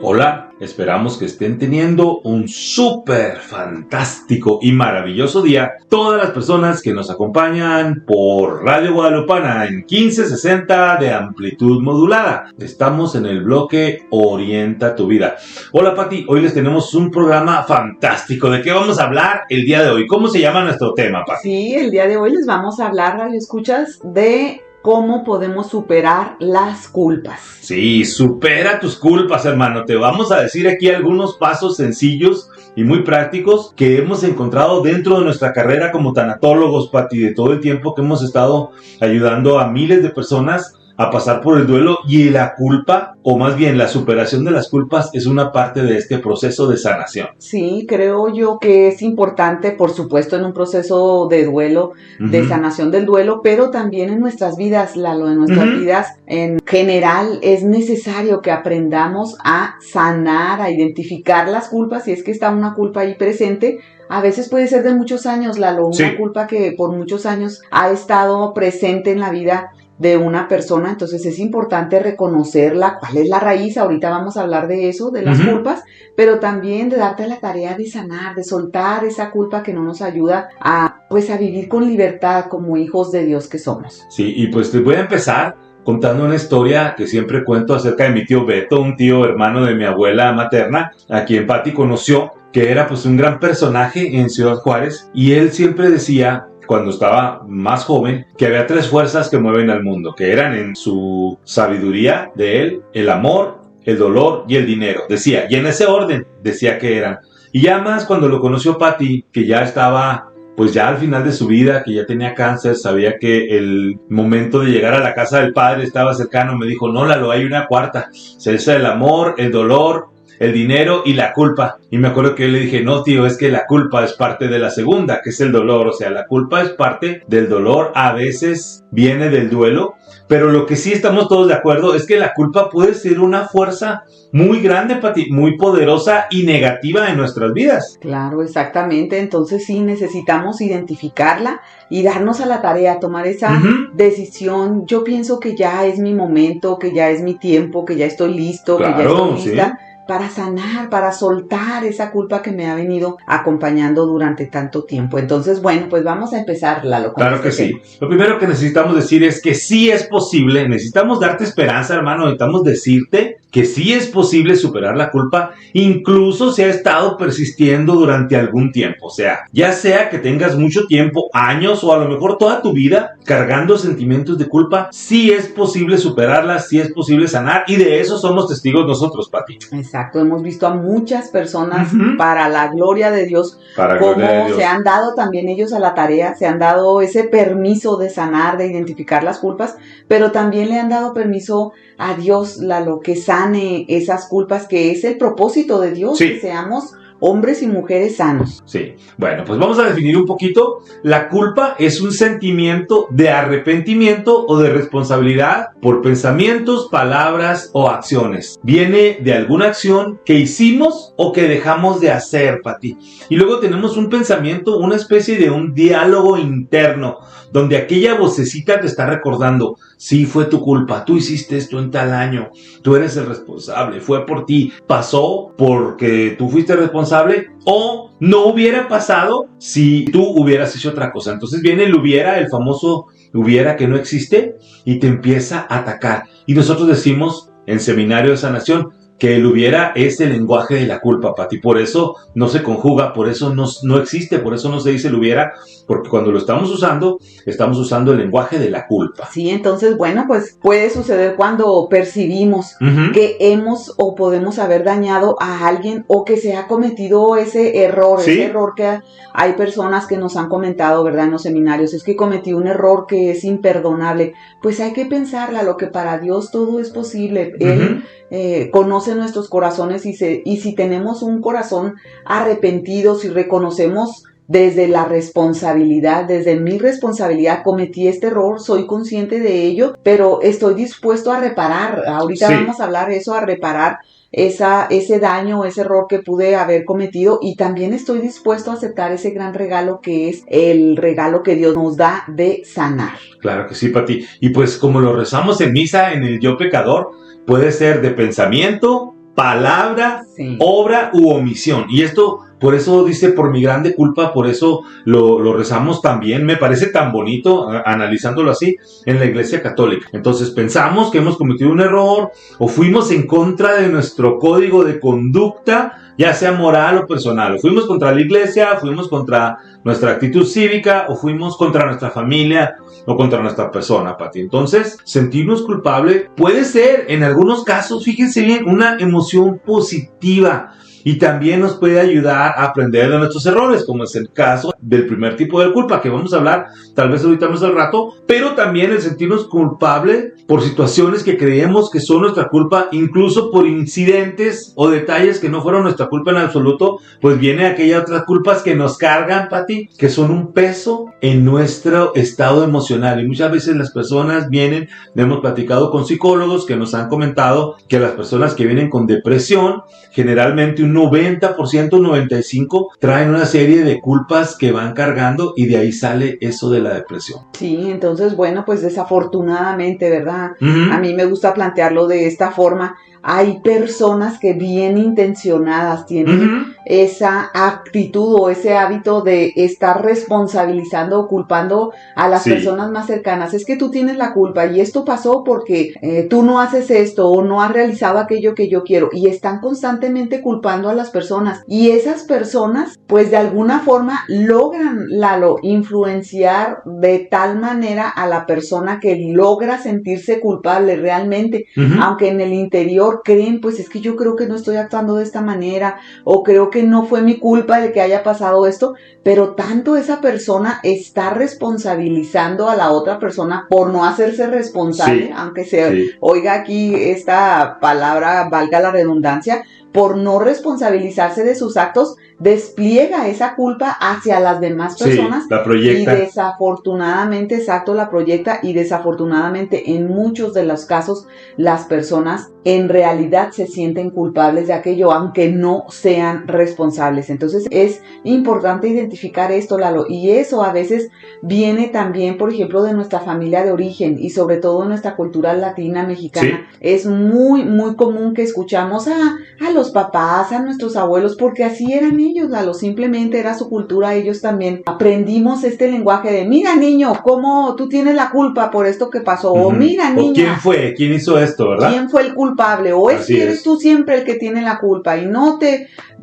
Hola, esperamos que estén teniendo un súper fantástico y maravilloso día todas las personas que nos acompañan por Radio Guadalupana en 1560 de amplitud modulada. Estamos en el bloque Orienta tu Vida. Hola Pati, hoy les tenemos un programa fantástico. ¿De qué vamos a hablar el día de hoy? ¿Cómo se llama nuestro tema, Pati? Sí, el día de hoy les vamos a hablar, radioescuchas, de cómo podemos superar las culpas. Sí, supera tus culpas, hermano. Te vamos a decir aquí algunos pasos sencillos y muy prácticos que hemos encontrado dentro de nuestra carrera como tanatólogos, Pati, de todo el tiempo que hemos estado ayudando a miles de personas a pasar por el duelo, y la culpa, o más bien la superación de las culpas, es una parte de este proceso de sanación. Sí, creo yo que es importante, por supuesto, en un proceso de duelo, de sanación del duelo, pero también en nuestras vidas, Lalo, en nuestras vidas en general, es necesario que aprendamos a sanar, a identificar las culpas, si es que está una culpa ahí presente. A veces puede ser de muchos años, Lalo, una culpa que por muchos años ha estado presente en la vida de una persona. Entonces es importante reconocerla, cuál es la raíz. Ahorita vamos a hablar de eso, de las culpas, pero también de darte la tarea de sanar, de soltar esa culpa que no nos ayuda a vivir con libertad como hijos de Dios que somos. Sí, y pues te voy a empezar contando una historia que siempre cuento acerca de mi tío Beto, un tío hermano de mi abuela materna, a quien Pati conoció, que era pues un gran personaje en Ciudad Juárez, y él siempre decía, cuando estaba más joven, que había 3 fuerzas que mueven al mundo, que eran, en su sabiduría de él, el amor, el dolor y el dinero. Decía, y en ese orden decía que eran. Y ya más cuando lo conoció Pati, que ya estaba pues ya al final de su vida, que ya tenía cáncer, sabía que el momento de llegar a la casa del padre estaba cercano, me dijo, no, Lalo, hay una cuarta. Es el amor, el dolor, el dinero y la culpa. Y me acuerdo que yo le dije, no tío, es que la culpa es parte de la segunda, que es el dolor. O sea, la culpa es parte del dolor, a veces viene del duelo, pero lo que sí estamos todos de acuerdo es que la culpa puede ser una fuerza muy grande, Pati, muy poderosa y negativa en nuestras vidas. Claro, exactamente. Entonces sí necesitamos identificarla y darnos a la tarea, tomar esa decisión. Yo pienso que ya es mi momento, que ya es mi tiempo, que ya estoy listo, Claro, que ya estoy lista. Sí. Para sanar, para soltar esa culpa que me ha venido acompañando durante tanto tiempo. Entonces, bueno, pues vamos a empezar, Lalo. Claro que sí. Lo primero que necesitamos decir es que sí es posible. Necesitamos darte esperanza, hermano. Necesitamos decirte que sí es posible superar la culpa, incluso si ha estado persistiendo durante algún tiempo. O sea, ya sea que tengas mucho tiempo, años o a lo mejor toda tu vida cargando sentimientos de culpa, sí es posible superarla, sí es posible sanar, y de eso somos testigos nosotros, Pati. Exacto, hemos visto a muchas personas para la gloria de Dios, cómo se han dado también ellos a la tarea, se han dado ese permiso de sanar, de identificar las culpas, pero también le han dado permiso a Dios, Lalo, que sane esas culpas, que es el propósito de Dios, que seamos hombres y mujeres sanos. Sí, bueno, pues vamos a definir un poquito. La culpa es un sentimiento de arrepentimiento o de responsabilidad por pensamientos, palabras o acciones. Viene de alguna acción que hicimos o que dejamos de hacer, Pati. Y luego tenemos un pensamiento, una especie de un diálogo interno, donde aquella vocecita te está recordando, sí, fue tu culpa, tú hiciste esto en tal año, tú eres el responsable, fue por ti, pasó porque tú fuiste responsable, o no hubiera pasado si tú hubieras hecho otra cosa. Entonces viene el hubiera, el famoso hubiera que no existe, y te empieza a atacar. Y nosotros decimos en Seminario de Sanación que el hubiera es el lenguaje de la culpa, Pati. Por eso no se conjuga, por eso no existe, por eso no se dice el hubiera, porque cuando lo estamos usando el lenguaje de la culpa. Sí, entonces, bueno, pues puede suceder cuando percibimos que hemos o podemos haber dañado a alguien, o que se ha cometido ese error, ese error que hay personas que nos han comentado, ¿verdad?, en los seminarios, es que cometí un error que es imperdonable. Pues hay que pensarla, lo que para Dios todo es posible. Él conoce nuestros corazones, y si tenemos un corazón arrepentido, si reconocemos desde la responsabilidad, desde mi responsabilidad, cometí este error, soy consciente de ello, pero estoy dispuesto a reparar. Ahorita vamos a hablar de eso, a reparar ese daño, ese error que pude haber cometido, y también estoy dispuesto a aceptar ese gran regalo que es el regalo que Dios nos da de sanar. Claro que sí, Pati. Y pues como lo rezamos en misa, en el Yo Pecador, puede ser de pensamiento, palabra, obra u omisión. Y esto, por eso dice, por mi grande culpa, por eso lo rezamos también. Me parece tan bonito, analizándolo así, en la Iglesia Católica. Entonces pensamos que hemos cometido un error o fuimos en contra de nuestro código de conducta, ya sea moral o personal. O fuimos contra la iglesia, fuimos contra nuestra actitud cívica, o fuimos contra nuestra familia o contra nuestra persona, Pati. Entonces, sentirnos culpable puede ser, en algunos casos, fíjense bien, una emoción positiva. Y también nos puede ayudar a aprender de nuestros errores, como es el caso del primer tipo de culpa, que vamos a hablar tal vez ahorita más al rato, pero también el sentirnos culpable por situaciones que creemos que son nuestra culpa, incluso por incidentes o detalles que no fueron nuestra culpa en absoluto, pues viene aquellas otras culpas que nos cargan, Pati, que son un peso en nuestro estado emocional. Y muchas veces las personas vienen, hemos platicado con psicólogos que nos han comentado que las personas que vienen con depresión, generalmente un 90%, 95% traen una serie de culpas que van cargando y de ahí sale eso de la depresión. Sí, entonces bueno, pues desafortunadamente, ¿verdad? A mí me gusta plantearlo de esta forma. Hay personas que bien intencionadas tienen esa actitud o ese hábito de estar responsabilizando o culpando a las personas más cercanas. Es que tú tienes la culpa y esto pasó porque tú no haces esto o no has realizado aquello que yo quiero, y están constantemente culpando a las personas, y esas personas pues de alguna forma logran, Lalo, influenciar de tal manera a la persona que logra sentirse culpable realmente, aunque en el interior creen, pues es que yo creo que no estoy actuando de esta manera, o creo que no fue mi culpa el que haya pasado esto, pero tanto esa persona está responsabilizando a la otra persona por no hacerse responsable, aunque se oiga aquí esta palabra, valga la redundancia, por no responsabilizarse de sus actos, despliega esa culpa hacia las demás personas, la proyecta. Y desafortunadamente, la proyecta, y desafortunadamente en muchos de los casos las personas en realidad se sienten culpables de aquello, aunque no sean responsables. Entonces es importante identificar esto, Lalo, y eso a veces viene también, por ejemplo, de nuestra familia de origen y sobre todo en nuestra cultura latina mexicana. Es muy, muy común que escuchamos a los papás, a nuestros abuelos, porque así eran ellos, Lalo, simplemente era su cultura. Ellos también aprendimos este lenguaje de, mira niño, cómo tú tienes la culpa por esto que pasó, o mira niña, o quién fue, quién hizo esto, ¿verdad? ¿Quién fue el culpable? O es que eres tú siempre el que tiene la culpa y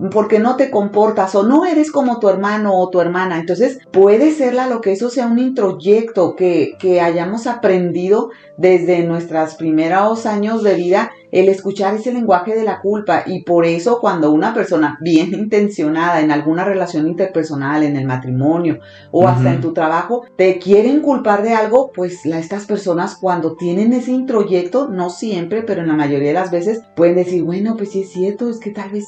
porque no te comportas, o no eres como tu hermano o tu hermana. Entonces puede ser, lo que eso sea un introyecto que hayamos aprendido desde nuestros primeros años de vida, el escuchar ese lenguaje de la culpa. Y por eso cuando una persona bien intencionada en alguna relación interpersonal, en el matrimonio o hasta en tu trabajo, te quieren culpar de algo, pues estas personas cuando tienen ese introyecto, no siempre, pero en la mayoría de las veces, pueden decir, bueno, pues sí es cierto, es que tal vez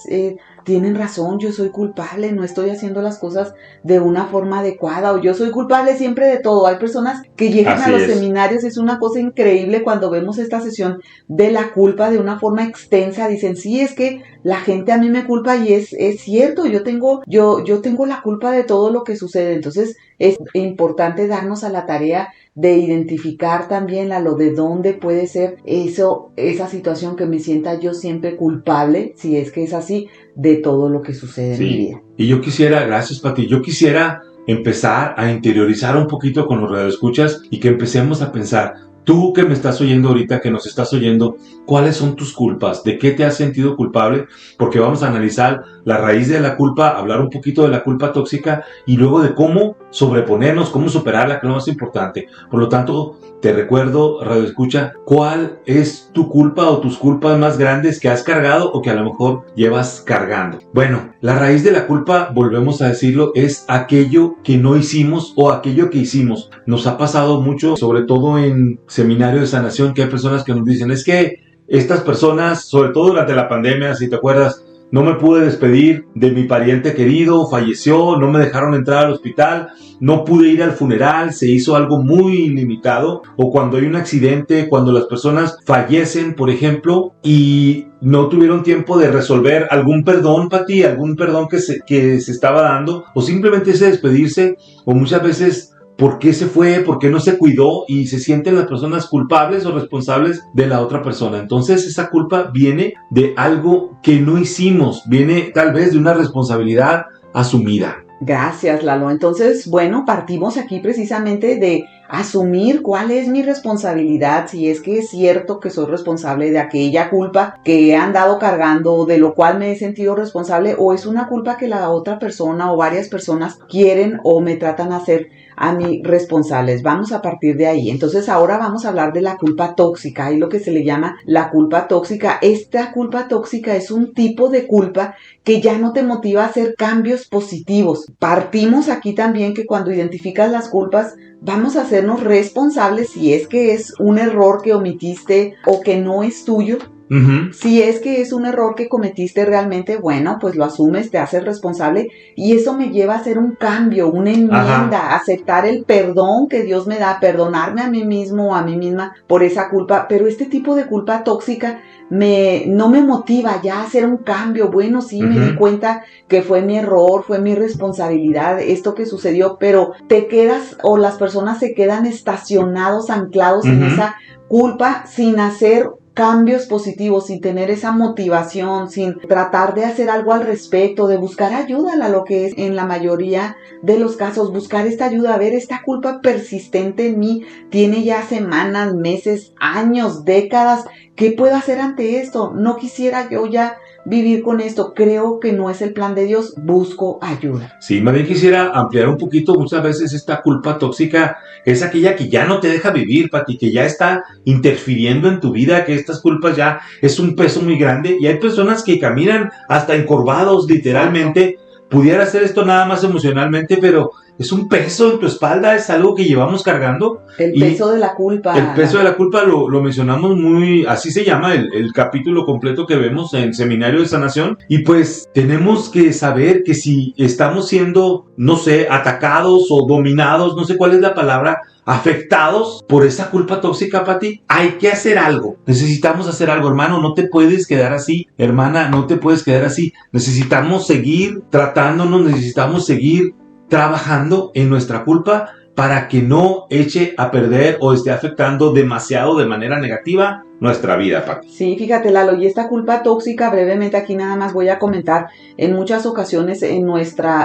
tienen razón, yo soy culpable, no estoy haciendo las cosas de una forma adecuada, o yo soy culpable siempre de todo. Hay personas que llegan a los seminarios, es una cosa increíble cuando vemos esta sesión de la culpa de una forma extensa. Dicen, sí, es que la gente a mí me culpa, y es cierto, yo tengo la culpa de todo lo que sucede. Entonces es importante darnos a la tarea de identificar también lo de dónde puede ser esa situación que me sienta yo siempre culpable, si es que es así, de todo lo que sucede en mi vida. Y yo quisiera, gracias Pati, yo quisiera empezar a interiorizar un poquito con los radioescuchas y que empecemos a pensar, tú que me estás oyendo ahorita, que nos estás oyendo, ¿cuáles son tus culpas? ¿De qué te has sentido culpable? Porque vamos a analizar la raíz de la culpa, hablar un poquito de la culpa tóxica y luego de cómo sobreponernos, cómo superarla, que es lo más importante. Por lo tanto, te recuerdo, radioescucha, ¿cuál es tu culpa o tus culpas más grandes que has cargado o que a lo mejor llevas cargando? Bueno, la raíz de la culpa, volvemos a decirlo, es aquello que no hicimos o aquello que hicimos. Nos ha pasado mucho, sobre todo en seminario de sanación, que hay personas que nos dicen, es que estas personas, sobre todo durante la pandemia, si te acuerdas, no me pude despedir de mi pariente querido, falleció, no me dejaron entrar al hospital, no pude ir al funeral, se hizo algo muy limitado. O cuando hay un accidente, cuando las personas fallecen, por ejemplo, y no tuvieron tiempo de resolver algún perdón, Pati, algún perdón que se estaba dando, o simplemente ese despedirse, o muchas veces por qué se fue, por qué no se cuidó y se sienten las personas culpables o responsables de la otra persona. Entonces esa culpa viene de algo que no hicimos, viene tal vez de una responsabilidad asumida. Gracias, Lalo. Entonces, bueno, partimos aquí precisamente de asumir cuál es mi responsabilidad, si es que es cierto que soy responsable de aquella culpa que he andado cargando, de lo cual me he sentido responsable, o es una culpa que la otra persona o varias personas quieren o me tratan de hacer a mí responsables. Vamos a partir de ahí. Entonces ahora vamos a hablar de la culpa tóxica, y lo que se le llama la culpa tóxica. Esta culpa tóxica es un tipo de culpa que ya no te motiva a hacer cambios positivos. Partimos aquí también que cuando identificas las culpas, vamos a hacernos responsables si es que es un error que omitiste o que no es tuyo. Uh-huh. Si es que es un error que cometiste realmente, bueno, pues lo asumes, te haces responsable, y eso me lleva a hacer un cambio, una enmienda, aceptar el perdón que Dios me da, perdonarme a mí mismo o a mí misma por esa culpa. Pero este tipo de culpa tóxica no me motiva ya a hacer un cambio. Bueno, sí, me di cuenta que fue mi error, fue mi responsabilidad esto que sucedió, pero te quedas, o las personas se quedan estacionados, anclados en esa culpa, sin hacer cambios positivos, sin tener esa motivación, sin tratar de hacer algo al respecto, de buscar ayuda, a lo que es en la mayoría de los casos, buscar esta ayuda. A ver, esta culpa persistente en mí tiene ya semanas, meses, años, décadas. ¿Qué puedo hacer ante esto? No quisiera yo ya vivir con esto. Creo que no es el plan de Dios. Busco ayuda. Sí, más bien quisiera ampliar un poquito. Muchas veces esta culpa tóxica es aquella que ya no te deja vivir, Pati, que ya está interfiriendo en tu vida, que estas culpas ya es un peso muy grande, y hay personas que caminan hasta encorvados, literalmente. Exacto. Pudiera hacer esto nada más emocionalmente, pero es un peso en tu espalda, es algo que llevamos cargando. El peso de la culpa. El peso de la culpa lo mencionamos muy, así se llama el capítulo completo que vemos en Seminario de Sanación. Y pues tenemos que saber que si estamos siendo, no sé, atacados o dominados, no sé cuál es la palabra, afectados por esa culpa tóxica, Pati, hay que hacer algo. Necesitamos hacer algo, hermano. No te puedes quedar así, hermana, no te puedes quedar así. Necesitamos seguir tratándonos, necesitamos seguir trabajando en nuestra culpa para que no eche a perder o esté afectando demasiado de manera negativa nuestra vida, Pati. Sí, fíjate, Lalo, y esta culpa tóxica, brevemente aquí nada más voy a comentar, en muchas ocasiones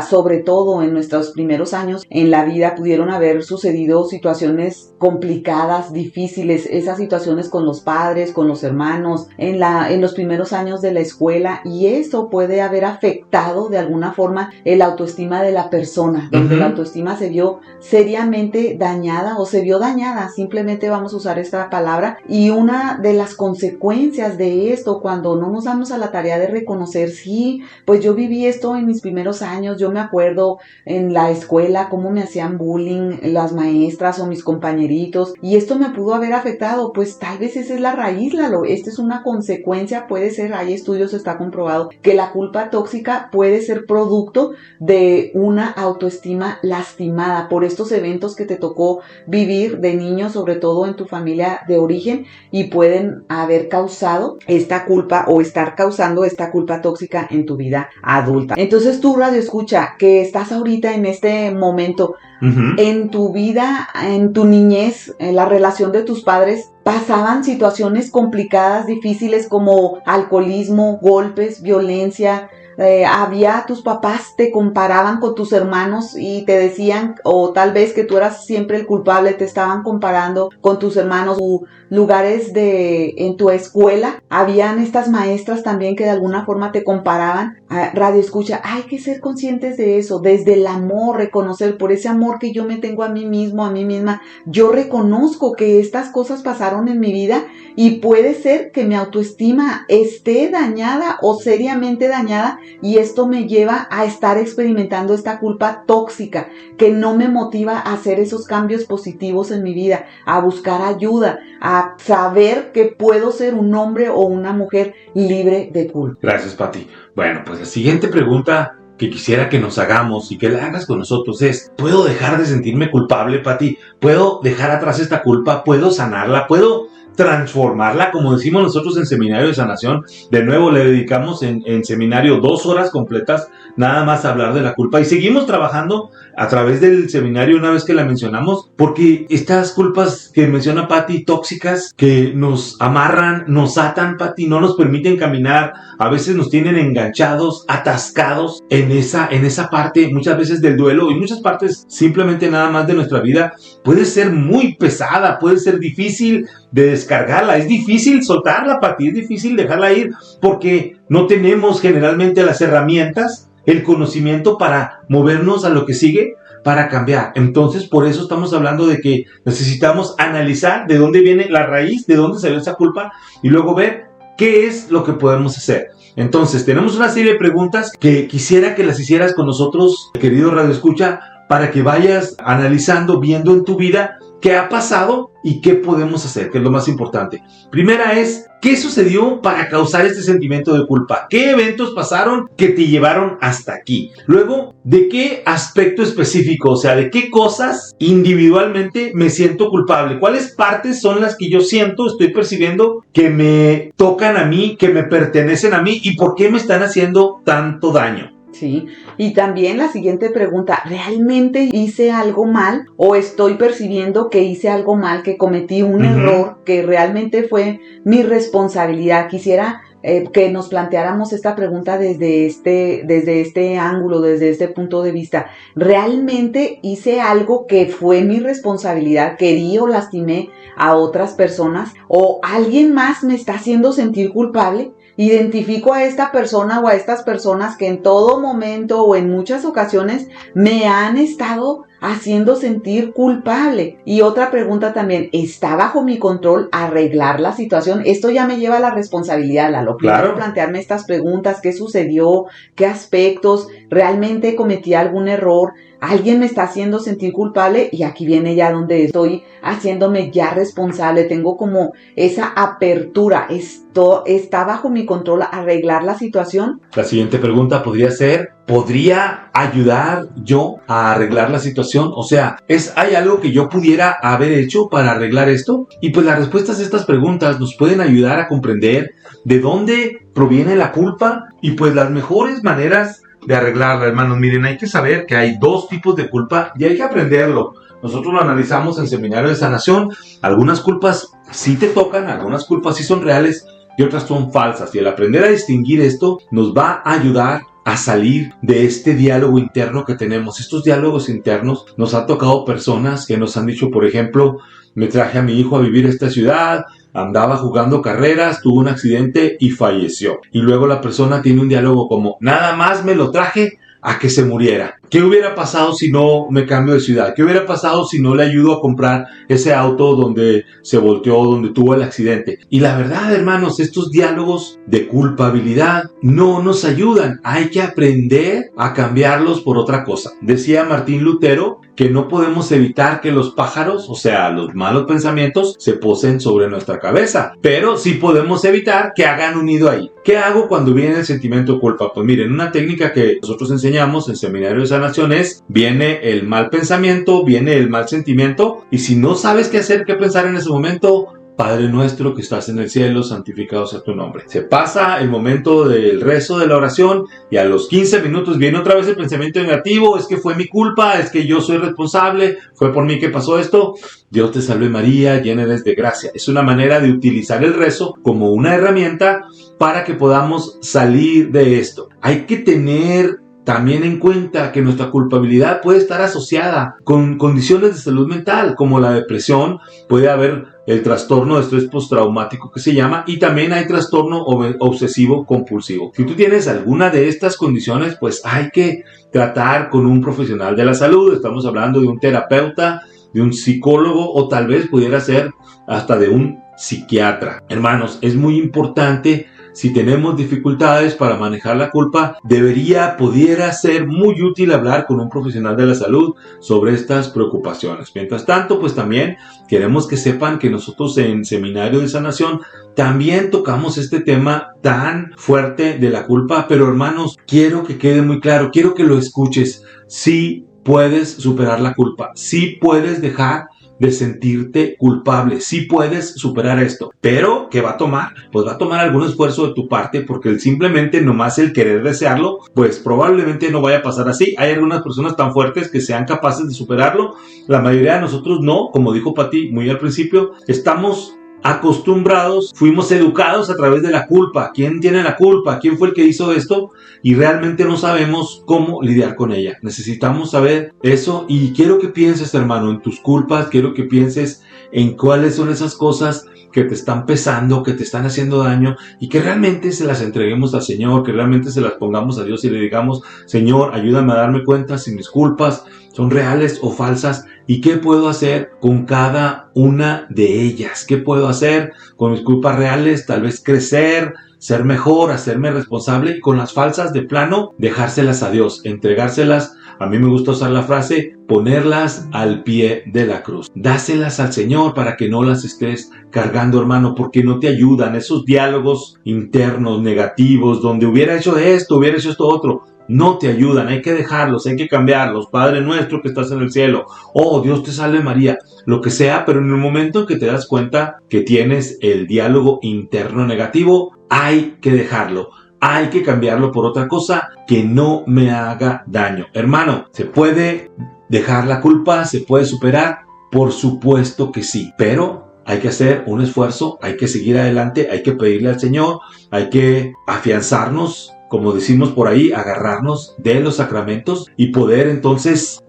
sobre todo en nuestros primeros años en la vida, pudieron haber sucedido situaciones complicadas, difíciles, esas situaciones con los padres, con los hermanos, en los primeros años de la escuela, y eso puede haber afectado de alguna forma el autoestima de la persona, donde la autoestima se vio seriamente dañada o se vio dañada, simplemente vamos a usar esta palabra. Y una de las consecuencias de esto, cuando no nos damos a la tarea de reconocer, sí, pues yo viví esto en mis primeros años, yo me acuerdo en la escuela cómo me hacían bullying las maestras o mis compañeritos, y esto me pudo haber afectado. Pues tal vez esa es la raíz, Lalo. Esta es una consecuencia, puede ser, hay estudios, está comprobado que la culpa tóxica puede ser producto de una autoestima lastimada por estos eventos que te tocó vivir de niño, sobre todo en tu familia de origen, y pueden haber causado esta culpa o estar causando esta culpa tóxica en tu vida adulta. Entonces tú, radio escucha, que estás ahorita en este momento, en tu vida, en tu niñez, en la relación de tus padres, pasaban situaciones complicadas, difíciles, como alcoholismo, golpes, violencia. Tus papás te comparaban con tus hermanos y te decían, o tal vez que tú eras siempre el culpable, te estaban comparando con tus hermanos. Lugares en tu escuela, habían estas maestras también que de alguna forma te comparaban. Radio escucha, hay que ser conscientes de eso, desde el amor, reconocer, por ese amor que yo me tengo a mí mismo, a mí misma, yo reconozco que estas cosas pasaron en mi vida, y puede ser que mi autoestima esté dañada o seriamente dañada, y esto me lleva a estar experimentando esta culpa tóxica que no me motiva a hacer esos cambios positivos en mi vida, a buscar ayuda, a saber que puedo ser un hombre o una mujer libre de culpa. Gracias, Pati. Bueno, pues la siguiente pregunta que quisiera que nos hagamos y que la hagas con nosotros es: ¿puedo dejar de sentirme culpable, Pati? ¿Puedo dejar atrás esta culpa? ¿Puedo sanarla? ¿Puedo transformarla, como decimos nosotros en Seminario de Sanación. De nuevo, le dedicamos en seminario 2 horas completas nada más a hablar de la culpa, y seguimos trabajando a través del seminario una vez que la mencionamos, porque estas culpas que menciona Pati, tóxicas, que nos amarran, nos atan, Pati, no nos permiten caminar, a veces nos tienen enganchados, atascados en esa parte, muchas veces del duelo, y muchas partes simplemente nada más de nuestra vida. Puede ser muy pesada, puede ser difícil de descargarla, es difícil soltarla, Pati, es difícil dejarla ir, porque no tenemos generalmente las herramientas, el conocimiento para movernos a lo que sigue, para cambiar. Entonces, por eso estamos hablando de que necesitamos analizar de dónde viene la raíz, de dónde salió esa culpa, y luego ver qué es lo que podemos hacer. Entonces, tenemos una serie de preguntas que quisiera que las hicieras con nosotros, querido Radio Escucha, para que vayas analizando, viendo en tu vida qué ha pasado y qué podemos hacer, que es lo más importante. Primera es, ¿qué sucedió para causar este sentimiento de culpa? ¿Qué eventos pasaron que te llevaron hasta aquí? Luego, ¿de qué aspecto específico? O sea, ¿de qué cosas individualmente me siento culpable? ¿Cuáles partes son las que yo siento, estoy percibiendo que me tocan a mí, que me pertenecen a mí, y por qué me están haciendo tanto daño? Sí, y también la siguiente pregunta, ¿realmente hice algo mal o estoy percibiendo que hice algo mal, que cometí un error, que realmente fue mi responsabilidad? Quisiera que nos planteáramos esta pregunta desde este ángulo, desde este punto de vista. ¿Realmente hice algo que fue mi responsabilidad, que herí o lastimé a otras personas, o alguien más me está haciendo sentir culpable? Identifico a esta persona o a estas personas que en todo momento o en muchas ocasiones me han estado haciendo sentir culpable. Y otra pregunta también, ¿está bajo mi control arreglar la situación? Esto ya me lleva a la responsabilidad, Lalo. Claro. Plantearme estas preguntas, ¿qué sucedió? ¿Qué aspectos? ¿Realmente cometí algún error? ¿Alguien me está haciendo sentir culpable? Y aquí viene ya donde estoy haciéndome ya responsable. Tengo como esa apertura. ¿Esto está bajo mi control arreglar la situación? La siguiente pregunta podría ser, ¿podría ayudar yo a arreglar la situación? O sea, ¿hay algo que yo pudiera haber hecho para arreglar esto? Y pues las respuestas a estas preguntas nos pueden ayudar a comprender de dónde proviene la culpa y pues las mejores maneras de arreglarla, hermanos. Miren, hay que saber que hay 2 tipos de culpa y hay que aprenderlo. Nosotros lo analizamos en Seminario de Sanación. Algunas culpas sí te tocan, algunas culpas sí son reales y otras son falsas. Y el aprender a distinguir esto nos va a ayudar a salir de este diálogo interno que tenemos. Estos diálogos internos nos han tocado personas que nos han dicho, por ejemplo, me traje a mi hijo a vivir a esta ciudad, andaba jugando carreras, tuvo un accidente y falleció. Y luego la persona tiene un diálogo como, nada más me lo traje a que se muriera. ¿Qué hubiera pasado si no me cambio de ciudad? ¿Qué hubiera pasado si no le ayudo a comprar ese auto donde se volteó, donde tuvo el accidente? Y la verdad, hermanos, estos diálogos de culpabilidad no nos ayudan. Hay que aprender a cambiarlos por otra cosa. Decía Martín Lutero que no podemos evitar que los pájaros, o sea, los malos pensamientos, se posen sobre nuestra cabeza, pero sí podemos evitar que hagan un nido ahí. ¿Qué hago cuando viene el sentimiento de culpa? Pues miren, una técnica que nosotros enseñamos en Seminario de Sanación es, viene el mal pensamiento, viene el mal sentimiento, y si no sabes qué hacer, qué pensar en ese momento, Padre nuestro que estás en el cielo, santificado sea tu nombre. Se pasa el momento del rezo de la oración y a los 15 minutos viene otra vez el pensamiento negativo, es que fue mi culpa, es que yo soy responsable, fue por mí que pasó esto. Dios te salve María, llena eres de gracia. Es una manera de utilizar el rezo como una herramienta para que podamos salir de esto. Hay que tener también en cuenta que nuestra culpabilidad puede estar asociada con condiciones de salud mental, como la depresión, puede haber el trastorno de estrés postraumático que se llama, y también hay trastorno obsesivo compulsivo. Si tú tienes alguna de estas condiciones, pues hay que tratar con un profesional de la salud. Estamos hablando de un terapeuta, de un psicólogo, o tal vez pudiera ser hasta de un psiquiatra. Hermanos, es muy importante. Si tenemos dificultades para manejar la culpa, pudiera ser muy útil hablar con un profesional de la salud sobre estas preocupaciones. Mientras tanto, pues también queremos que sepan que nosotros en Seminario de Sanación también tocamos este tema tan fuerte de la culpa, pero hermanos, quiero que quede muy claro, quiero que lo escuches. Sí puedes superar la culpa, sí puedes dejar de sentirte culpable. Sí puedes superar esto, pero ¿qué va a tomar? Pues va a tomar algún esfuerzo de tu parte, porque simplemente nomás el querer desearlo, pues probablemente no vaya a pasar así. Hay algunas personas tan fuertes que sean capaces de superarlo. La mayoría de nosotros no, como dijo Pati muy al principio, estamos acostumbrados, fuimos educados a través de la culpa. ¿Quién tiene la culpa? ¿Quién fue el que hizo esto? Y realmente no sabemos cómo lidiar con ella. Necesitamos saber eso, y quiero que pienses, hermano, en tus culpas. Quiero que pienses en cuáles son esas cosas que te están pesando, que te están haciendo daño, y que realmente se las entreguemos al Señor, que realmente se las pongamos a Dios y le digamos: Señor, ayúdame a darme cuenta si mis culpas son reales o falsas, y qué puedo hacer con cada una de ellas. ¿Qué puedo hacer con mis culpas reales? Tal vez crecer, ser mejor, hacerme responsable, y con las falsas, de plano, dejárselas a Dios, entregárselas. A mí me gusta usar la frase: ponerlas al pie de la cruz. Dáselas al Señor para que no las estés cargando, hermano, porque no te ayudan. Esos diálogos internos negativos, donde hubiera hecho esto, hubiera hecho esto otro, no te ayudan. Hay que dejarlos, hay que cambiarlos. Padre nuestro que estás en el cielo, oh Dios te salve María, lo que sea, pero en el momento que te das cuenta que tienes el diálogo interno negativo, hay que dejarlo. Hay que cambiarlo por otra cosa que no me haga daño. Hermano, ¿se puede dejar la culpa? ¿Se puede superar? Por supuesto que sí, pero hay que hacer un esfuerzo, hay que seguir adelante, hay que pedirle al Señor, hay que afianzarnos, como decimos por ahí, agarrarnos de los sacramentos y poder entonces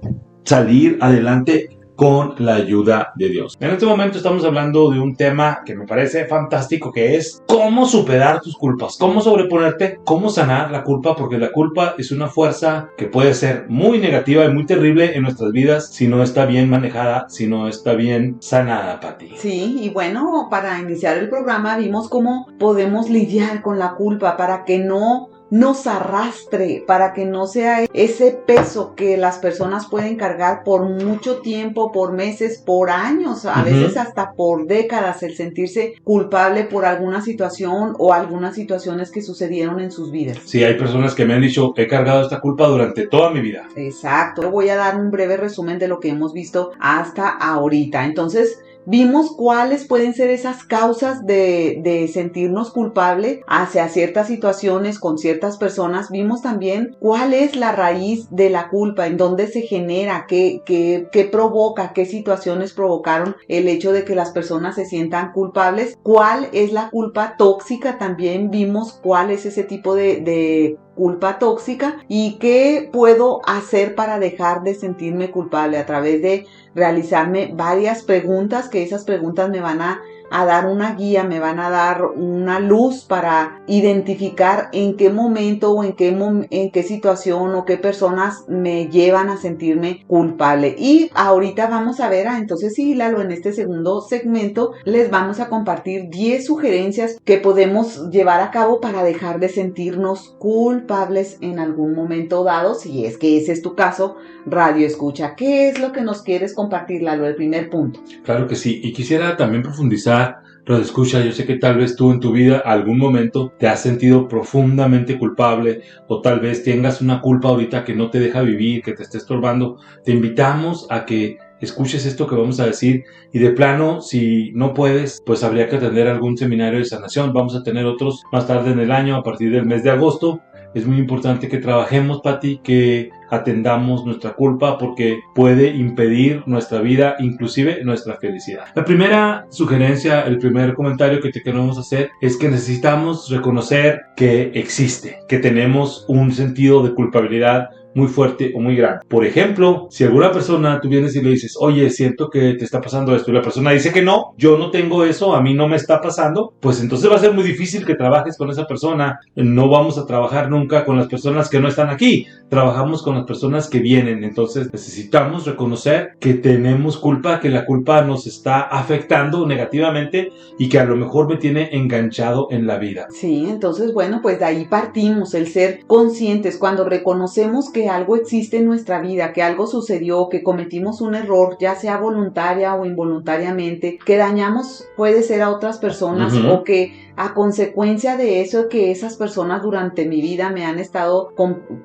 salir adelante con la ayuda de Dios. En este momento estamos hablando de un tema que me parece fantástico, que es cómo superar tus culpas, cómo sobreponerte, cómo sanar la culpa, porque la culpa es una fuerza que puede ser muy negativa y muy terrible en nuestras vidas si no está bien manejada, si no está bien sanada, Pati. Sí, y bueno, para iniciar el programa vimos cómo podemos lidiar con la culpa para que no nos arrastre, para que no sea ese peso que las personas pueden cargar por mucho tiempo, por meses, por años, a veces hasta por décadas, el sentirse culpable por alguna situación o algunas situaciones que sucedieron en sus vidas. Sí, hay personas que me han dicho: he cargado esta culpa durante toda mi vida. Exacto. Voy a dar un breve resumen de lo que hemos visto hasta ahorita. Entonces, vimos cuáles pueden ser esas causas de sentirnos culpables hacia ciertas situaciones, con ciertas personas. Vimos también cuál es la raíz de la culpa, en dónde se genera, qué provoca, qué situaciones provocaron el hecho de que las personas se sientan culpables. Cuál es la culpa tóxica, también vimos cuál es ese tipo de culpa tóxica y qué puedo hacer para dejar de sentirme culpable a través de realizarme varias preguntas, que esas preguntas me van a dar una guía, me van a dar una luz para identificar en qué momento o en qué situación o qué personas me llevan a sentirme culpable. Y ahorita vamos a ver, entonces sí, Lalo, en este segundo segmento les vamos a compartir 10 sugerencias que podemos llevar a cabo para dejar de sentirnos culpables en algún momento dado, si es que ese es tu caso, radio escucha. ¿Qué es lo que nos quieres compartir, Lalo, el primer punto? Claro que sí, y quisiera también profundizar. Radio escucha, yo sé que tal vez tú en tu vida algún momento te has sentido profundamente culpable, o tal vez tengas una culpa ahorita que no te deja vivir, que te esté estorbando. Te invitamos a que escuches esto que vamos a decir, y de plano, si no puedes, pues habría que atender algún seminario de sanación. Vamos a tener otros más tarde en el año, a partir del mes de agosto. Es muy importante que trabajemos, Pati, que atendamos nuestra culpa, porque puede impedir nuestra vida, inclusive nuestra felicidad. La primera sugerencia, el primer comentario que te queremos hacer es que necesitamos reconocer que existe, que tenemos un sentido de culpabilidad muy fuerte o muy grande. Por ejemplo, si alguna persona tú vienes y le dices: oye, siento que te está pasando esto, y la persona dice que no, yo no tengo eso, a mí no me está pasando, pues entonces va a ser muy difícil que trabajes con esa persona. No vamos a trabajar nunca con las personas que no están aquí, trabajamos con las personas que vienen. Entonces necesitamos reconocer que tenemos culpa, que la culpa nos está afectando negativamente y que a lo mejor me tiene enganchado en la vida. Sí, entonces bueno, pues de ahí partimos, el ser conscientes. Cuando reconocemos que algo existe en nuestra vida, que algo sucedió, que cometimos un error, ya sea voluntaria o involuntariamente, que dañamos, puede ser, a otras personas, o que a consecuencia de eso, que esas personas durante mi vida me han estado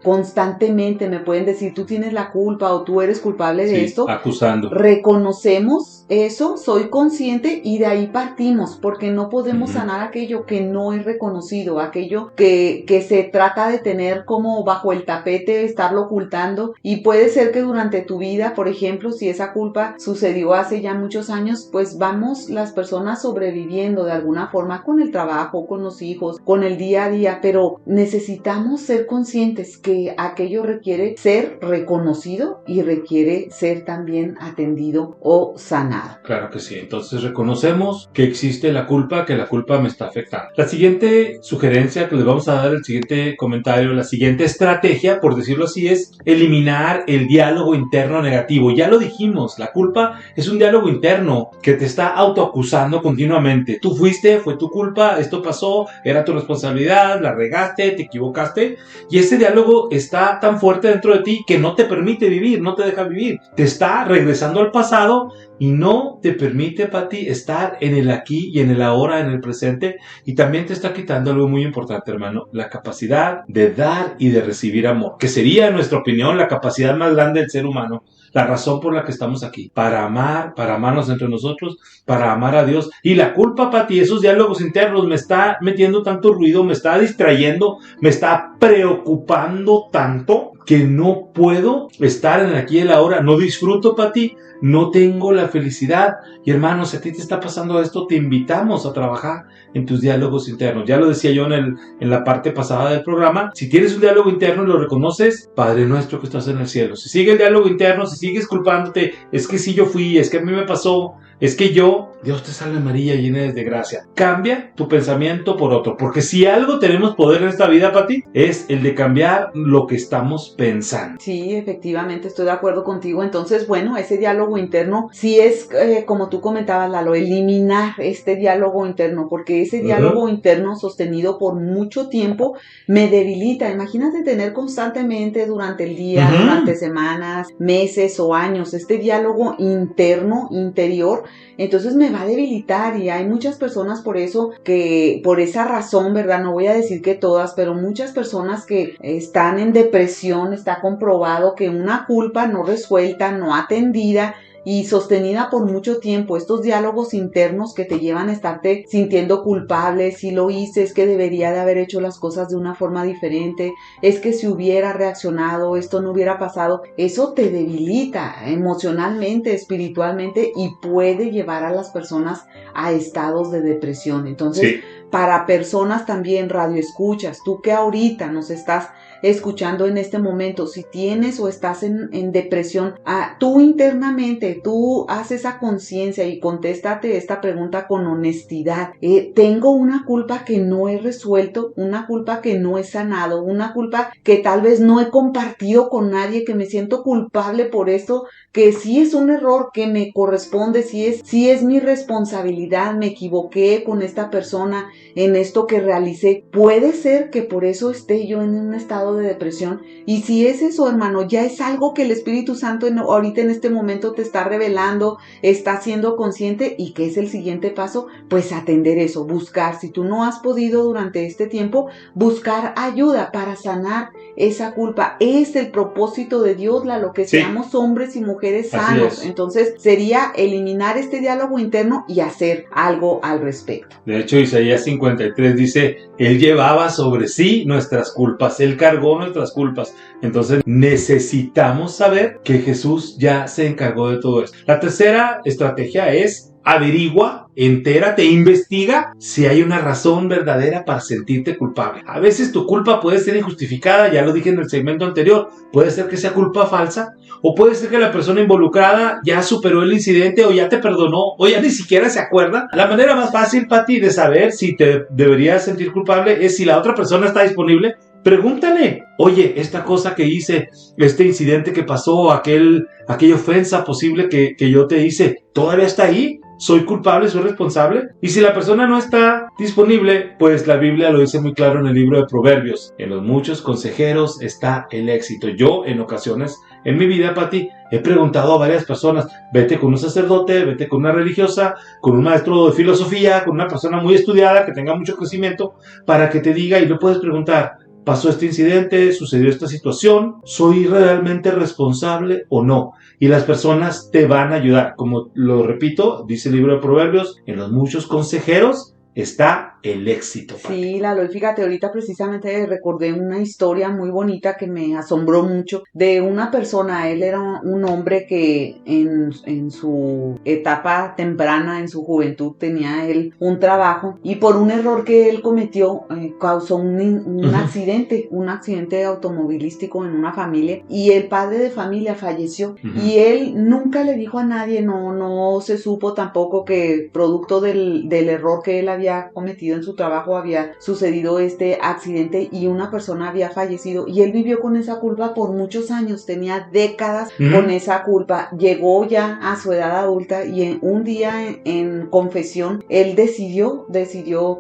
constantemente, me pueden decir, tú tienes la culpa o tú eres culpable de esto. Acusando. Reconocemos eso, soy consciente y de ahí partimos, porque no podemos sanar aquello que no es reconocido, aquello que se trata de tener como bajo el tapete, estarlo ocultando, y puede ser que durante tu vida, por ejemplo, si esa culpa sucedió hace ya muchos años, pues vamos las personas sobreviviendo de alguna forma con el trabajo, con los hijos, con el día a día, pero necesitamos ser conscientes que aquello requiere ser reconocido y requiere ser también atendido o sanado. Claro que sí. Entonces reconocemos que existe la culpa, que la culpa me está afectando. La siguiente sugerencia que les vamos a dar, el siguiente comentario, la siguiente estrategia, por decirlo así, es eliminar el diálogo interno negativo. Ya lo dijimos, la culpa es un diálogo interno que te está autoacusando continuamente. Tú fuiste, fue tu culpa, esto pasó, era tu responsabilidad, la regaste, te equivocaste, y ese diálogo está tan fuerte dentro de ti que no te permite vivir, no te deja vivir. Te está regresando al pasado y no te permite, Pati, estar en el aquí y en el ahora, en el presente, y también te está quitando algo muy importante, hermano, la capacidad de dar y de recibir amor, que sería, en nuestra opinión, la capacidad más grande del ser humano, la razón por la que estamos aquí, para amar, para amarnos entre nosotros, para amar a Dios. Y la culpa, Pati, esos diálogos internos me está metiendo tanto ruido, me está distrayendo, me está preocupando tanto que no puedo estar en el aquí y el ahora, no disfruto, Pati, no tengo la felicidad. Y hermanos, si a ti te está pasando esto, te invitamos a trabajar en tus diálogos internos. Ya lo decía yo en la parte pasada del programa, si tienes un diálogo interno y lo reconoces, Padre nuestro que estás en el cielo. Si sigue el diálogo interno, si sigues culpándote, es que sí yo fui, es que a mí me pasó, es que yo, Dios te salve María, llena de gracia. Cambia tu pensamiento por otro, porque si algo tenemos poder en esta vida, Pati, es el de cambiar lo que estamos pensando. Sí, efectivamente, estoy de acuerdo contigo. Entonces, bueno, ese diálogo interno, sí es, como tú comentabas, Lalo, eliminar este diálogo interno, porque ese diálogo interno sostenido por mucho tiempo me debilita. Imagínate tener constantemente durante el día, durante semanas, meses o años, este diálogo interno, interior, entonces me va a debilitar, y hay muchas personas por eso, que por esa razón, ¿verdad? No voy a decir que todas, pero muchas personas que están en depresión, está comprobado que una culpa no resuelta, no atendida y sostenida por mucho tiempo, estos diálogos internos que te llevan a estarte sintiendo culpable, si lo hice, es que debería de haber hecho las cosas de una forma diferente, es que si hubiera reaccionado, esto no hubiera pasado, eso te debilita emocionalmente, espiritualmente, y puede llevar a las personas a estados de depresión. Entonces, para personas también radioescuchas, tú que ahorita nos estás escuchando en este momento, si tienes o estás en depresión, tú internamente, tú haces esa conciencia y contéstate esta pregunta con honestidad. Tengo una culpa que no he resuelto, una culpa que no he sanado, una culpa que tal vez no he compartido con nadie, que me siento culpable por esto, que sí es un error que me corresponde, sí es mi responsabilidad, me equivoqué con esta persona en esto que realicé. Puede ser que por eso esté yo en un estado de depresión, y si es eso, hermano, ya es algo que el Espíritu Santo ahorita en este momento te está revelando, está siendo consciente, y que es el siguiente paso, pues atender eso, buscar, si tú no has podido durante este tiempo, buscar ayuda para sanar esa culpa. Es el propósito de Dios, lo que seamos hombres y mujeres sanos. Entonces sería eliminar este diálogo interno y hacer algo al respecto. De hecho, Isaías 53 dice, Él llevaba sobre sí nuestras culpas, Él cargó nuestras culpas. Entonces necesitamos saber que Jesús ya se encargó de todo esto. La tercera estrategia es: averigua, entérate, investiga si hay una razón verdadera para sentirte culpable. A veces tu culpa puede ser injustificada, ya lo dije en el segmento anterior, puede ser que sea culpa falsa, o puede ser que la persona involucrada ya superó el incidente, o ya te perdonó, o ya ni siquiera se acuerda. La manera más fácil, Pati, de saber si te deberías sentir culpable es si la otra persona está disponible. Pregúntale, oye, esta cosa que hice, este incidente que pasó, aquella ofensa posible que yo te hice, ¿todavía está ahí? soy culpable, soy responsable. Y si la persona no está disponible, pues la Biblia lo dice muy claro en el libro de Proverbios: en los muchos consejeros está el éxito. Yo en ocasiones en mi vida, Pati, he preguntado a varias personas: vete con un sacerdote, vete con una religiosa, con un maestro de filosofía, con una persona muy estudiada que tenga mucho crecimiento, para que te diga, y le puedes preguntar: pasó este incidente, sucedió esta situación, ¿soy realmente responsable o no? Y las personas te van a ayudar. Como lo repito, dice el libro de Proverbios: en los muchos consejeros está el éxito. Sí, Lalo, fíjate, ahorita precisamente recordé una historia muy bonita que me asombró mucho de una persona. Él era un hombre que en su etapa temprana, en su juventud, tenía él un trabajo y por un error que él cometió causó un accidente automovilístico en una familia, y el padre de familia falleció. Y él nunca le dijo a nadie, no se supo tampoco que producto del error que él había cometido en su trabajo había sucedido este accidente y una persona había fallecido, y él vivió con esa culpa por muchos años, tenía décadas con esa culpa. Llegó ya a su edad adulta y un día en confesión él decidió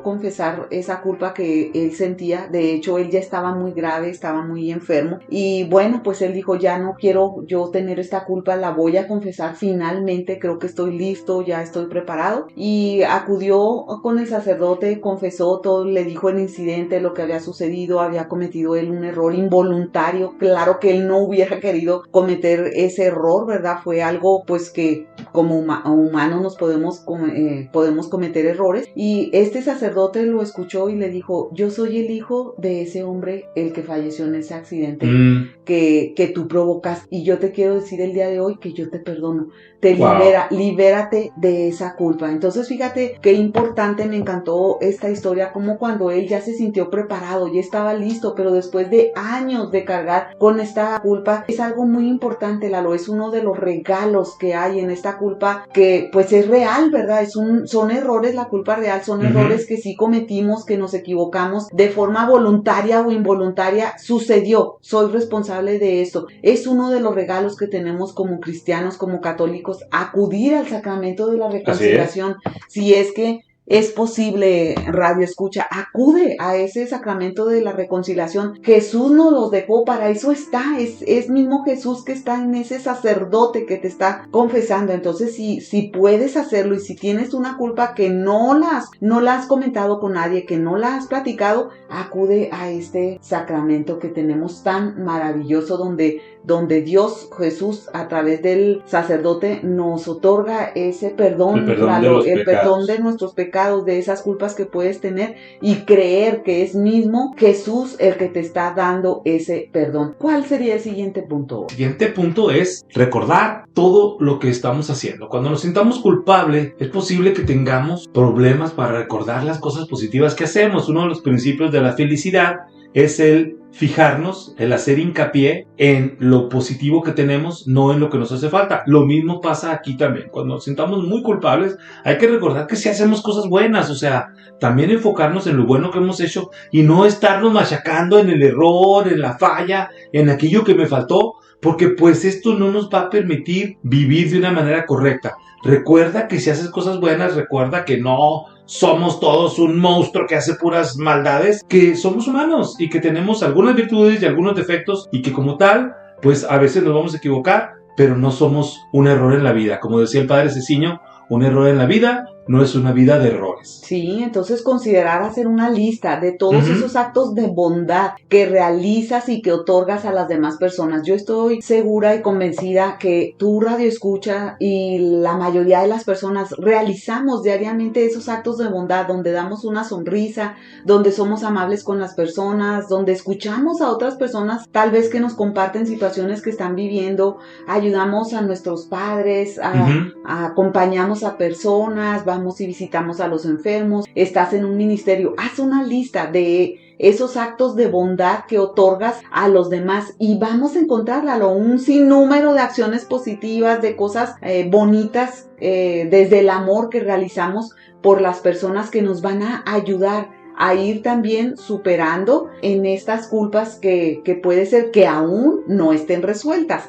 confesar esa culpa que él sentía. De hecho, él ya estaba muy grave, estaba muy enfermo, y bueno, pues él dijo: ya no quiero yo tener esta culpa, la voy a confesar finalmente, creo que estoy listo, ya estoy preparado. Y acudió con el sacerdote, confesó todo, le dijo el incidente, lo que había sucedido, había cometido él un error involuntario. Claro que él no hubiera querido cometer ese error, ¿verdad? Fue algo pues que como humanos nos podemos cometer errores. Y este sacerdote lo escuchó y le dijo: yo soy el hijo de ese hombre, el que falleció en ese accidente que tú provocas, y yo te quiero decir el día de hoy que yo te perdono. Te libérate de esa culpa. Entonces fíjate qué importante, me encantó esta historia, como cuando él ya se sintió preparado, ya estaba listo, pero después de años de cargar con esta culpa, es algo muy importante, Lalo, es uno de los regalos que hay en esta culpa, que pues es real, ¿verdad? Son errores, la culpa real, son errores que sí cometimos, que nos equivocamos de forma voluntaria o involuntaria, sucedió, soy responsable de esto. Es uno de los regalos que tenemos como cristianos, como católicos, acudir al sacramento de la reconciliación. Si es que es posible, radio escucha, acude a ese sacramento de la reconciliación. Jesús nos los dejó, para eso está, es mismo Jesús que está en ese sacerdote que te está confesando. Entonces si puedes hacerlo, y si tienes una culpa que no la has comentado con nadie, que no la has platicado, acude a este sacramento que tenemos tan maravilloso, donde Dios, Jesús, a través del sacerdote nos otorga ese perdón, el perdón de nuestros pecados, de esas culpas que puedes tener, y creer que es mismo Jesús el que te está dando ese perdón. ¿Cuál sería el siguiente punto? El siguiente punto es recordar todo lo que estamos haciendo. Cuando nos sintamos culpables, es posible que tengamos problemas para recordar las cosas positivas que hacemos. Uno de los principios de la felicidad es el fijarnos, el hacer hincapié en lo positivo que tenemos, no en lo que nos hace falta. Lo mismo pasa aquí también. Cuando nos sintamos muy culpables, hay que recordar que sí hacemos cosas buenas, o sea, también enfocarnos en lo bueno que hemos hecho y no estarnos machacando en el error, en la falla, en aquello que me faltó, porque pues esto no nos va a permitir vivir de una manera correcta. Recuerda que si haces cosas buenas, recuerda que no somos todos un monstruo que hace puras maldades, que somos humanos y que tenemos algunas virtudes y algunos defectos, y que como tal, pues a veces nos vamos a equivocar, pero no somos un error en la vida. Como decía el padre Ceciño, un error en la vida no es una vida de errores. Sí, entonces considerar hacer una lista de todos esos actos de bondad que realizas y que otorgas a las demás personas. Yo estoy segura y convencida que tu radio escucha y la mayoría de las personas realizamos diariamente esos actos de bondad, donde damos una sonrisa, donde somos amables con las personas, donde escuchamos a otras personas tal vez que nos comparten situaciones que están viviendo, ayudamos a nuestros padres, acompañamos a personas, vamos y visitamos a los enfermos, estás en un ministerio, haz una lista de esos actos de bondad que otorgas a los demás y vamos a encontrarlo, un sinnúmero de acciones positivas, de cosas bonitas, desde el amor que realizamos por las personas que nos van a ayudar a ir también superando en estas culpas que puede ser que aún no estén resueltas,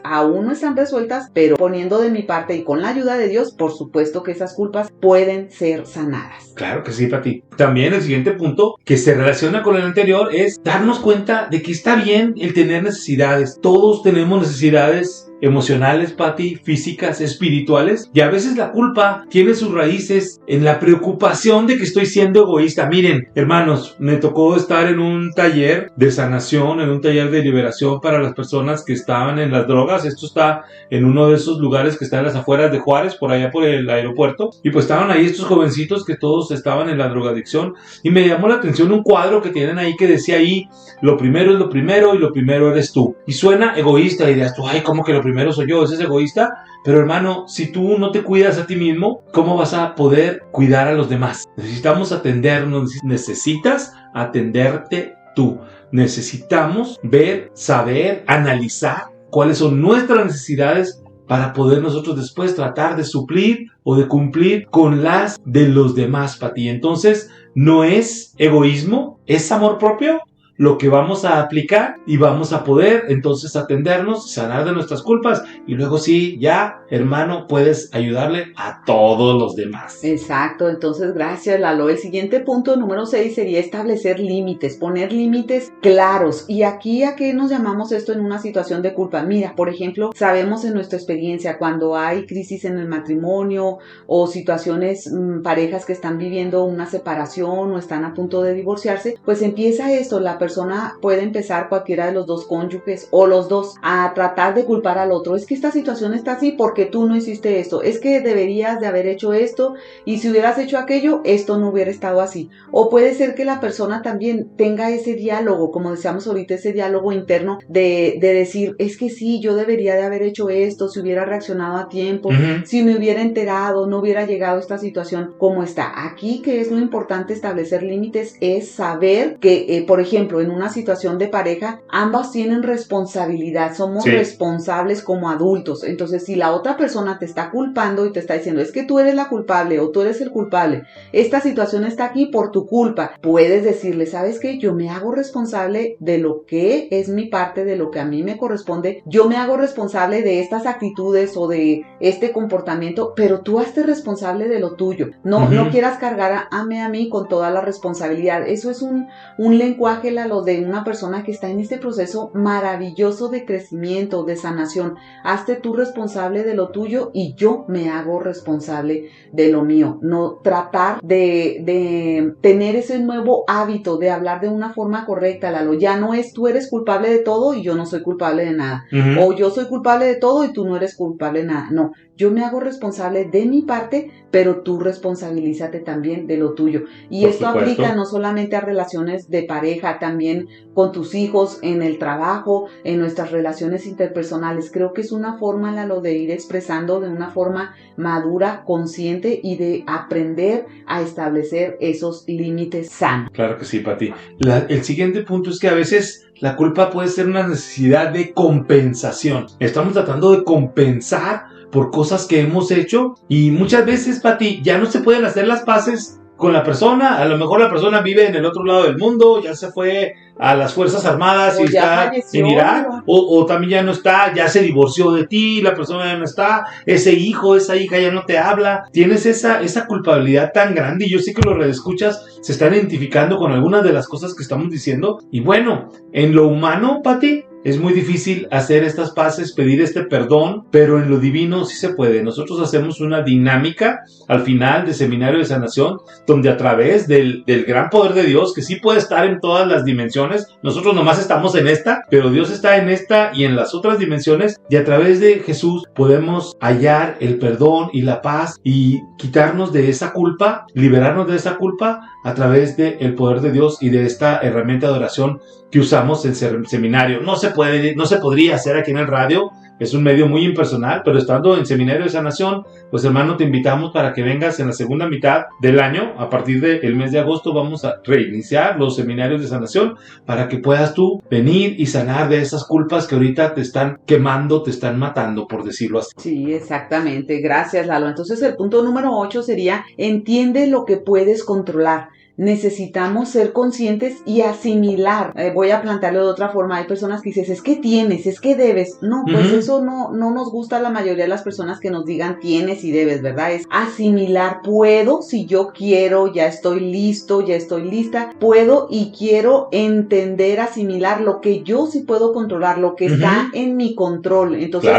pero poniendo de mi parte y con la ayuda de Dios, por supuesto que esas culpas pueden ser sanadas. Claro que sí, Pati. También el siguiente punto que se relaciona con el anterior es darnos cuenta de que está bien el tener necesidades. Todos tenemos necesidades emocionales, Pati, físicas, espirituales, y a veces la culpa tiene sus raíces en la preocupación de que estoy siendo egoísta. Miren, hermanos, me tocó estar en un taller de sanación, en un taller de liberación para las personas que estaban en las drogas. Esto está en uno de esos lugares que está en las afueras de Juárez, por allá por el aeropuerto, y pues estaban ahí estos jovencitos que todos estaban en la drogadicción, y me llamó la atención un cuadro que tienen ahí que decía ahí, lo primero es lo primero y lo primero eres tú. Y suena egoísta, y dirás tú, ay, ¿cómo que lo primero soy yo? ¿Ese es egoísta? Pero hermano, si tú no te cuidas a ti mismo, ¿cómo vas a poder cuidar a los demás? Necesitamos atendernos, necesitas atenderte tú. Necesitamos ver, saber, analizar cuáles son nuestras necesidades para poder nosotros después tratar de suplir o de cumplir con las de los demás, Pati. Entonces, no es egoísmo, es amor propio lo que vamos a aplicar y vamos a poder entonces atendernos, sanar de nuestras culpas y luego sí, ya, hermano, puedes ayudarle a todos los demás. Exacto, entonces gracias, Lalo. El siguiente punto, número 6, sería establecer límites, poner límites claros. Y aquí, ¿a qué nos llamamos esto en una situación de culpa? Mira, por ejemplo, sabemos en nuestra experiencia cuando hay crisis en el matrimonio o situaciones, parejas que están viviendo una separación o están a punto de divorciarse, pues empieza esto, la persona puede empezar, cualquiera de los dos cónyuges o los dos, a tratar de culpar al otro. Es que esta situación está así porque tú no hiciste esto, es que deberías de haber hecho esto y si hubieras hecho aquello, esto no hubiera estado así. O puede ser que la persona también tenga ese diálogo, como decíamos ahorita, ese diálogo interno de decir, es que sí, yo debería de haber hecho esto, si hubiera reaccionado a tiempo, si me hubiera enterado, no hubiera llegado a esta situación como está. Aquí, que es lo importante establecer límites, es saber que, por ejemplo, en una situación de pareja, ambas tienen responsabilidad, somos responsables como adultos. Entonces, si la otra persona te está culpando y te está diciendo, es que tú eres la culpable o tú eres el culpable, esta situación está aquí por tu culpa, puedes decirle, ¿sabes qué? Yo me hago responsable de lo que es mi parte, de lo que a mí me corresponde, yo me hago responsable de estas actitudes o de este comportamiento, pero tú hazte responsable de lo tuyo. No quieras cargar a mí con toda la responsabilidad. Eso es un lenguaje, lo de una persona que está en este proceso maravilloso de crecimiento, de sanación. Hazte tú responsable de lo tuyo y yo me hago responsable de lo mío. No tratar de tener ese nuevo hábito de hablar de una forma correcta, Lalo. Ya no es tú eres culpable de todo y yo no soy culpable de nada. O yo soy culpable de todo y tú no eres culpable de nada. No, yo me hago responsable de mi parte, pero tú responsabilízate también de lo tuyo. Y Por esto supuesto. aplica no solamente a relaciones de pareja, también con tus hijos, en el trabajo, en nuestras relaciones interpersonales. Creo que es una forma, Lalo, de ir expresando de una forma madura, consciente y de aprender a establecer esos límites sanos. Claro que sí, Pati. El siguiente punto es que a veces la culpa puede ser una necesidad de compensación. Estamos tratando de compensar por cosas que hemos hecho y muchas veces, Pati, ya no se pueden hacer las paces con la persona. A lo mejor la persona vive en el otro lado del mundo, ya se fue a las Fuerzas Armadas O y ya está falleció, en Irak, o también ya no está, ya se divorció de ti, la persona ya no está, ese hijo, esa hija ya no te habla. Tienes esa culpabilidad tan grande y yo sé que los redescuchas se están identificando con algunas de las cosas que estamos diciendo. Y bueno, en lo humano, Pati, es muy difícil hacer estas paces, pedir este perdón, pero en lo divino sí se puede. Nosotros hacemos una dinámica al final de Seminario de Sanación, donde a través del gran poder de Dios, que sí puede estar en todas las dimensiones, nosotros nomás estamos en esta, pero Dios está en esta y en las otras dimensiones, y a través de Jesús podemos hallar el perdón y la paz y quitarnos de esa culpa, liberarnos de esa culpa a través del poder de Dios y de esta herramienta de oración que usamos en seminario. No se podría hacer aquí en el radio, es un medio muy impersonal, pero estando en Seminario de Sanación, pues hermano, te invitamos para que vengas en la segunda mitad del año. A partir del mes de agosto vamos a reiniciar los seminarios de sanación para que puedas tú venir y sanar de esas culpas que ahorita te están quemando, te están matando, por decirlo así. Sí, exactamente. Gracias, Lalo. Entonces el punto número 8 sería, entiende lo que puedes controlar. necesitamos ser conscientes y asimilar. Voy a plantearlo de otra forma. Hay personas que dicen, es que tienes, es que debes. No, pues eso no nos gusta a la mayoría de las personas que nos digan tienes y debes, ¿verdad? Es asimilar. Puedo, si yo quiero, ya estoy listo, ya estoy lista. Puedo y quiero entender, asimilar lo que yo sí puedo controlar, lo que está en mi control. Entonces,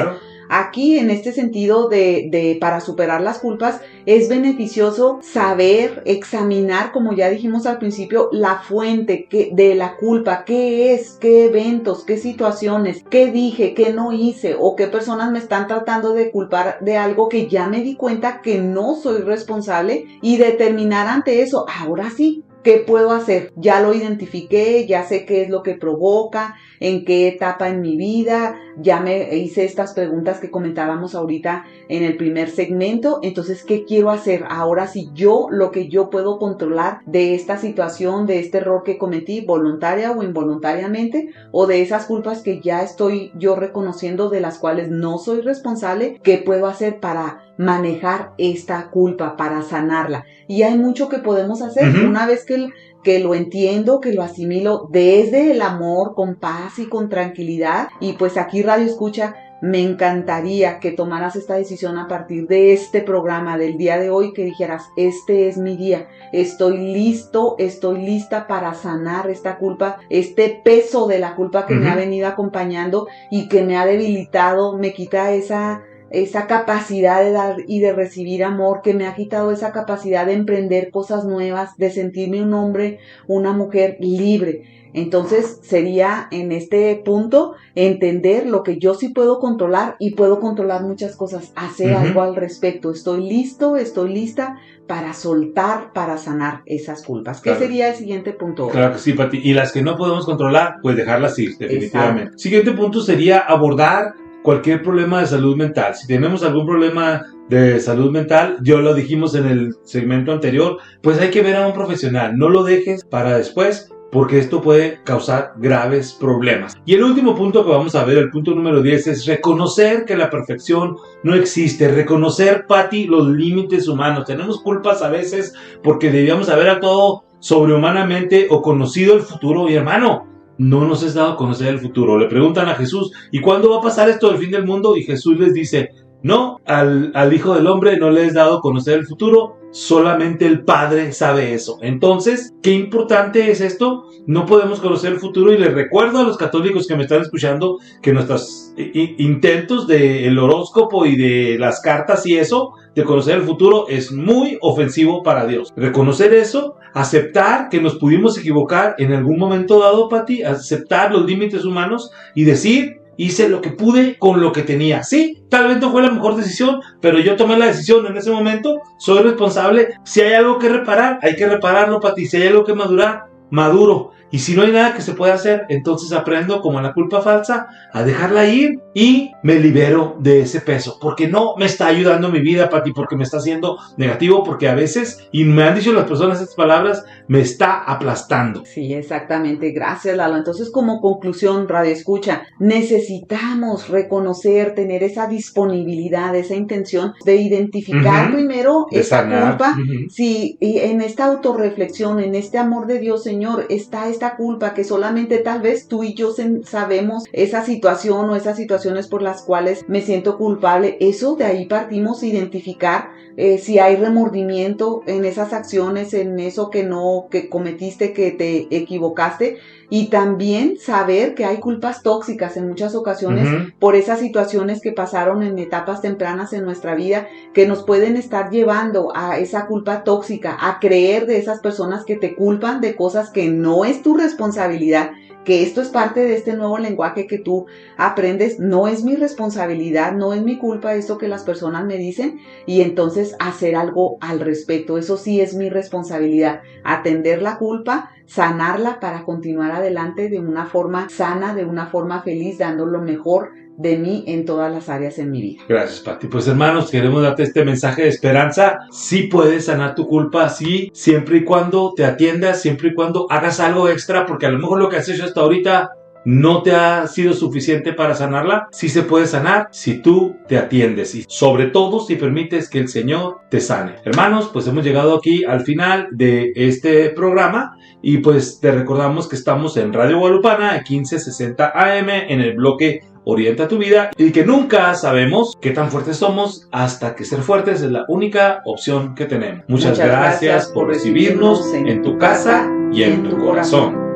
aquí, en este sentido para superar las culpas, es beneficioso saber, examinar, como ya dijimos al principio, la fuente de la culpa, qué es, qué eventos, qué situaciones, qué dije, qué no hice, o qué personas me están tratando de culpar de algo que ya me di cuenta que no soy responsable, y determinar ante eso, ahora sí, ¿qué puedo hacer? Ya lo identifiqué, ya sé qué es lo que provoca, en qué etapa en mi vida, ya me hice estas preguntas que comentábamos ahorita en el primer segmento. Entonces, ¿qué quiero hacer? Ahora sí, lo que yo puedo controlar de esta situación, de este error que cometí, voluntaria o involuntariamente, o de esas culpas que ya estoy yo reconociendo, de las cuales no soy responsable, ¿qué puedo hacer para manejar esta culpa, para sanarla? Y hay mucho que podemos hacer una vez que lo entiendo, que lo asimilo desde el amor, con paz y con tranquilidad. Y pues aquí Radio Escucha, me encantaría que tomaras esta decisión a partir de este programa del día de hoy, que dijeras, este es mi día, estoy listo, estoy lista para sanar esta culpa, este peso de la culpa que me ha venido acompañando y que me ha debilitado, me quita esa capacidad de dar y de recibir amor, que me ha quitado esa capacidad de emprender cosas nuevas, de sentirme un hombre, una mujer libre. Entonces sería en este punto entender lo que yo sí puedo controlar, y puedo controlar muchas cosas, hacer algo al respecto. Estoy listo, estoy lista para soltar, para sanar esas culpas. ¿Qué sería el siguiente punto? Claro que sí, Pati. Y las que no podemos controlar, pues dejarlas ir, definitivamente. Exacto. Siguiente punto sería abordar cualquier problema de salud mental. Si tenemos algún problema de salud mental, yo lo dijimos en el segmento anterior, pues hay que ver a un profesional. No lo dejes para después, porque esto puede causar graves problemas. Y el último punto que vamos a ver, el punto número 10, es reconocer que la perfección no existe. Reconocer, Pati, los límites humanos. Tenemos culpas a veces porque debíamos haber actuado sobrehumanamente o conocido el futuro. Y hermano, no nos es dado conocer el futuro. Le preguntan a Jesús, ¿y cuándo va a pasar esto del fin del mundo? Y Jesús les dice, no, al Hijo del Hombre no le es dado conocer el futuro, solamente el Padre sabe eso. Entonces, ¿qué importante es esto? No podemos conocer el futuro, y les recuerdo a los católicos que me están escuchando que nuestros intentos del horóscopo y de las cartas y eso, de conocer el futuro, es muy ofensivo para Dios. Reconocer eso, aceptar que nos pudimos equivocar en algún momento dado, Pati, aceptar los límites humanos y decir, hice lo que pude con lo que tenía. Sí, tal vez no fue la mejor decisión, pero yo tomé la decisión en ese momento, soy responsable. Si hay algo que reparar, hay que repararlo, Pati. Si hay algo que madurar, maduro. Y si no hay nada que se pueda hacer, entonces aprendo, como la culpa falsa, a dejarla ir y me libero de ese peso, porque no me está ayudando en mi vida, Pati, porque me está haciendo negativo, porque a veces, y me han dicho las personas estas palabras, me está aplastando. Sí, exactamente. Gracias, Lalo. Entonces, como conclusión, Radio Escucha, necesitamos reconocer, tener esa disponibilidad, esa intención de identificar primero esta culpa. Sí, y en esta autorreflexión, en este amor de Dios, Señor, está esta culpa que solamente tal vez tú y yo sabemos esa situación o esas situaciones por las cuales me siento culpable. Eso, de ahí partimos, identificar si hay remordimiento en esas acciones, en eso que cometiste, que te equivocaste, y también saber que hay culpas tóxicas en muchas ocasiones por esas situaciones que pasaron en etapas tempranas en nuestra vida, que nos pueden estar llevando a esa culpa tóxica, a creer de esas personas que te culpan de cosas que no es tu responsabilidad, que esto es parte de este nuevo lenguaje que tú aprendes. No es mi responsabilidad, no es mi culpa esto que las personas me dicen, y entonces hacer algo al respecto. Eso sí es mi responsabilidad, atender la culpa, sanarla para continuar adelante de una forma sana, de una forma feliz, dando lo mejor de mí en todas las áreas en mi vida. Gracias, Pati. Pues hermanos, queremos darte este mensaje de esperanza. Sí puedes sanar tu culpa, sí, siempre y cuando te atiendas, siempre y cuando hagas algo extra, porque a lo mejor lo que has hecho hasta ahorita no te ha sido suficiente para sanarla. Sí se puede sanar si tú te atiendes y sobre todo si permites que el Señor te sane. Hermanos, pues hemos llegado aquí al final de este programa y pues te recordamos que estamos en Radio Guadalupana 1560 AM en el bloque Orienta tu Vida y que nunca sabemos qué tan fuertes somos hasta que ser fuertes es la única opción que tenemos. Muchas gracias por recibirnos en tu casa y en tu corazón.